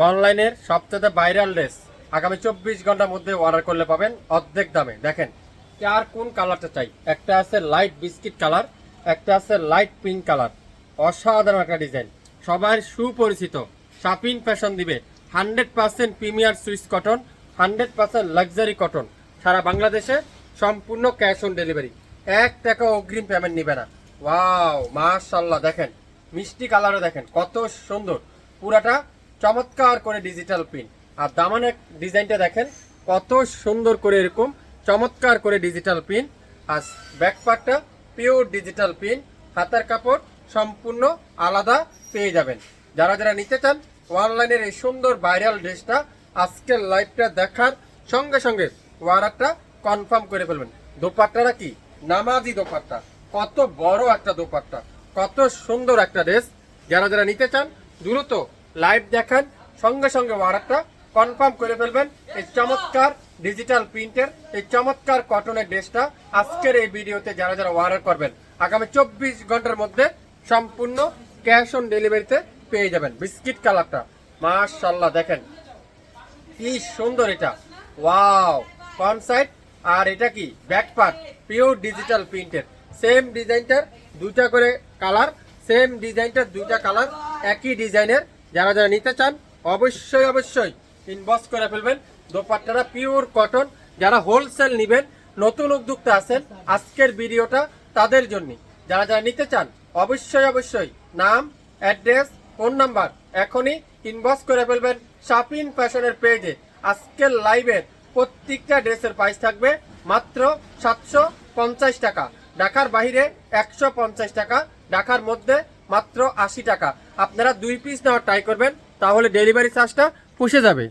অনলাইনের সবচেয়ে viral dress আগামী 24 ঘন্টার মধ্যে অর্ডার করলে পাবেন অর্ধেক দামে। দেখেন আর কোন কালারটা চাই, একটা আছে লাইট বিস্কিট কালার, একটা আছে লাইট পিঙ্ক কালার। অসাধারণ একটা ডিজাইন, সবার সুপরিচিত। শাপিন ফ্যাশন দিবে 100% premier Swiss cotton, 100% luxury cotton. সারা বাংলাদেশে সম্পূর্ণ ক্যাশ অন ডেলিভারি, 1 টাকা অগ্রিম পেমেন্ট নিবে না। ওয়াও মাশাআল্লাহ, দেখেন মিষ্টি কালারও দেখেন কত সুন্দর, পুরাটা চমৎকার করে ডিজিটাল প্রিন্ট। আর দামানের ডিজাইনটা দেখেন কত সুন্দর করে, এরকম চমৎকার করে ডিজিটাল প্রিন্ট। আর ব্যাক পার্টটা পিওর ডিজিটাল প্রিন্ট, হাতার কাপড় সম্পূর্ণ আলাদা পেয়ে যাবেন। যারা যারা নিতে চান অনলাইনের এই সুন্দর ভাইরাল ড্রেসটা আজকের লাইভটা দেখার সঙ্গে সঙ্গে অর্ডারটা কনফার্ম করে ফেলবেন। দোপাট্টাটা কি নামাজি দোপাট্টা, কত বড় একটা দোপাট্টা, কত সুন্দর একটা ড্রেস। যারা যারা নিতে চান দ্রুত লাইভ দেখান, সঙ্গে সঙ্গে অর্ডারটা কনফার্ম করে ফেলবেন। এই চমৎকার ডিজিটাল প্রিন্টের এই চমৎকার কটনের ড্রেসটা আজকের এই ভিডিওতে যারা যারা অর্ডার করবেন আগামী 24 ঘন্টার মধ্যে সম্পূর্ণ ক্যাশ অন ডেলিভারিতে পেয়ে যাবেন। বিস্কিট কালারটা মাশাআল্লাহ, দেখেন কি সুন্দর এটা। ওয়াও, ফ্রন্ট সাইড আর এটা কি ব্যাক পার্ট পিওর ডিজিটাল প্রিন্টের। সেম ডিজাইনটার দুইটা করে কালার, সেম ডিজাইনটার দুইটা কালার, একই ডিজাইনের। যারা যারা নিতে চান অবশ্যই অবশ্যই ইনবক্স করে ফেলবেন। দোপাট্টাটা পিওর কটন। যারা হোলসেল নেবেন, নতুন উদ্যোক্তা আছেন, আজকের ভিডিওটা তাদের জন্য। যারা যারা নিতে চান অবশ্যই অবশ্যই নাম, অ্যাড্রেস, ফোন নাম্বার এখনই ইনবক্স করে ফেলবেন শাপিন ফ্যাশনের পেজে। আজকের লাইভের প্রত্যেকটা ড্রেসের প্রাইস থাকবে মাত্র 750 টাকা, ঢাকার বাইরে 150 টাকা, ঢাকার মধ্যে মাত্র 80 টাকা। আপনারা 2 পিস নেওয়ার ট্রাই করবেন, তাহলে ডেলিভারি চার্জটা পুষে যাবে।